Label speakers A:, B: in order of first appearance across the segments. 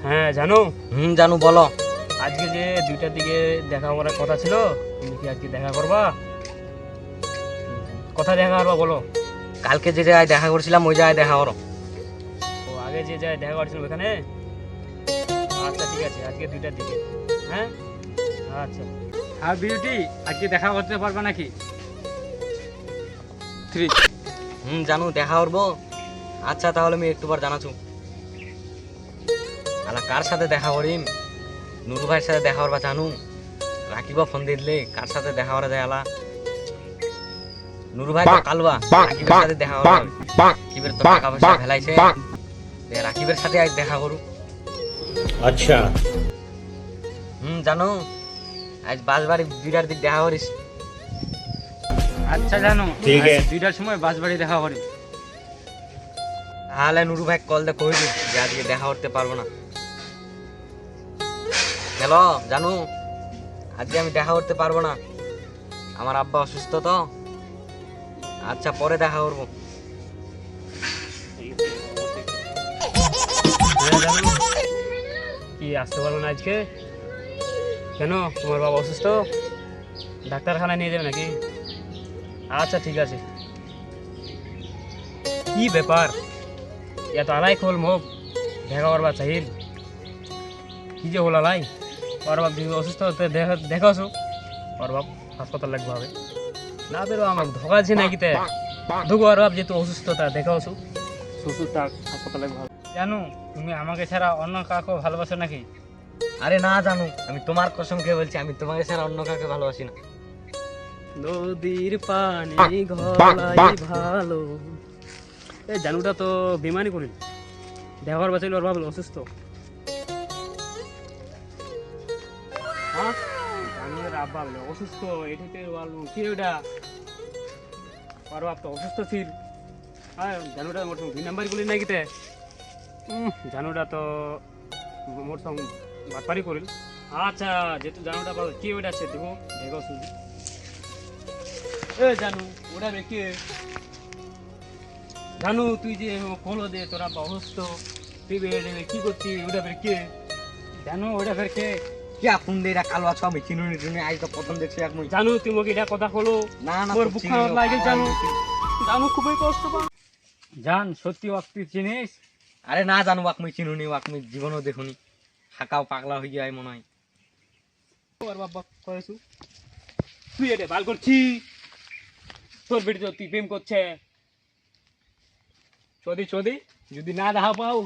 A: হ্যাঁ জানো,
B: জানু বলো।
A: আজকে যে 2টার দিকে দেখা করার কথা ছিল, তুমি কি আজকে দেখা করবা? কোথায় দেখা করবা বলো?
B: কালকে যে জায়গায় দেখা করছিলাম ওই জায়গায় দেখা করো।
A: ও আগে যে জায়গায় দেখা করছিলাম ওখানে? আচ্ছা ঠিক আছে, আজকে 2টার দিকে। হ্যাঁ আচ্ছা। হ্যাঁ বিউটি, আজকে দেখা করতে পারবা নাকি? 3
B: জানু দেখা করবো। আচ্ছা তাহলে আমি একটু পর জানাচ্ছু। আলা কার সাথে দেখা করিম? নুরু ভাইয়ের সাথে দেখা করবা জানু? রাকিবা ফোন দিলে কার সাথে দেখা করা যায়? আলা নুরু ভাই তো কালবা, রাকিবের সাথে দেখা করবা। রাকিবের তো টাকা পয়সা ফেলাইছে, রাকিবের সাথে আজ দেখা করু।
C: আচ্ছা
B: জানো আজ বাসবাড়ি 2টার দিক দেখা করিস।
A: আচ্ছা জানো,
C: ঠিক আছে।
A: 2টার সময় বাসবাড়ি দেখা করি।
B: তাহলে নুরু ভাই কল দিয়ে কইলি যে আজকে দেখা করতে পারবো না। হ্যালো জানু, আজকে আমি দেখা করতে পারবো না, আমার আব্বা অসুস্থ তো। আচ্ছা পরে দেখা করবো।
A: হ্যাঁ জানো, কি আসতে পারবো না আজকে? কেন, তোমার বাবা অসুস্থ? ডাক্তারখানায় নিয়ে যাবে নাকি? আচ্ছা ঠিক আছে। কি ব্যাপার, এত আলাই খোল মুখ দেখা করবা চাহিল? কি যে হল আলাই? ওর বাপ যদি অসুস্থ হতে দেখাছো, ওর বাপ হাসপাতাল লাগবে হবে না বেরো, আমাকে ধোকা আছে নাকি? তে ধুকো ওর বাপ যেহেতু অসুস্থতা দেখাওছো, শ্বশুরটা হাসপাতাল লাগবে হবে। জানো, তুমি আমাকে ছাড়া অন্য কাউকে ভালোবাসো নাকি?
B: আরে না জানু, আমি তোমার কসম খেয়ে বলছি আমি তোমাকে ছাড়া অন্য কাউকে ভালোবাসি না।
A: নদীর পানি গলাই ভালো। এই জানুটা তো বেমানি করিল, দেখার বাঁচাইল ওর বাবা অসুস্থ। হ্যাঁ জানুর আব্বা বলে অসুস্থ, এটাতে কি ওটা? ওর বাপ তো অসুস্থ ছিল। হ্যাঁ জানুটা মোট 2 নাম্বার গুলি নাকি? তে জানুটা তো মোট সঙ্গে বাটপারি করিল। আচ্ছা যেহেতু জানুটা পাবো, কি ওটা আছে দেখো, দেখো শুধু। এ জানু, ওটা কে? জানু তুই যে কলো দে তোরা অসুস্থ, তুই কি করছিস? ওটা কে? জানু ওটা কে?
B: কি আপন দে এটা কালো আছো, আমি চিনুনি তুমি আজ তো প্রথম দেখছি এক মুই।
A: জানু তুই মোকে এটা কথা হলো?
B: না না
A: তোর বুক খারাপ লাগে জানু, জানু খুবই কষ্ট পা। জান সত্যি ওয়াক্তি চিনিস?
B: আরে না জানু, ওয়াক মুই চিনুনি, ওয়াক মুই জীবনও দেখুনি, হাকাও পাগলা হয়ে যায় মনে হয়।
A: ওর বাবা করেছু তুই এটা ভাল করছি? তোর বেটি তো তুই প্রেম করছে। চদি চদি যদি না দেখা পাও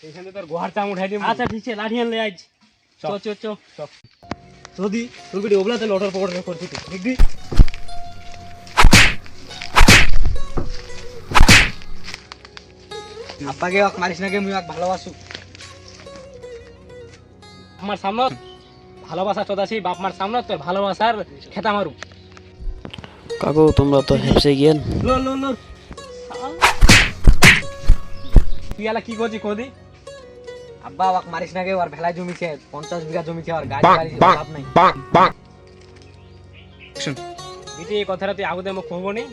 A: এখানে তোর গোহার চাম উঠাই দিই। আচ্ছা ঠিক আছে, লাঠি আনলে আজ চ চ চ চ। যদি তোর বেটি ওগুলা তাহলে অর্ডার পকড় করছি তুই দেখবি।
B: আব্বাকে ওয়াক মারিস না, কে মুই ওয়াক ভালোবাসু।
A: আমার সামনে ভালোবাসা চদাছি, বাপ মার সামনে তোর ভালোবাসার খেতা মারু।
D: কাকু তোমরা তো হেপসে গিয়েন।
A: লো লো লো তুই এলা কি করছিস কদি?
B: আব্বা ওয়াক মারিস না, কে ওর ভেলায় জমিছে 50 বিঘা জমিছে, ওর গাড়ি বাড়ি লাভ নাই।
A: দিদি এই কথাটা তুই আগুতে মুখ করবো নি।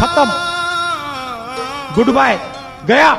C: खत्म, गुड बाय, गया।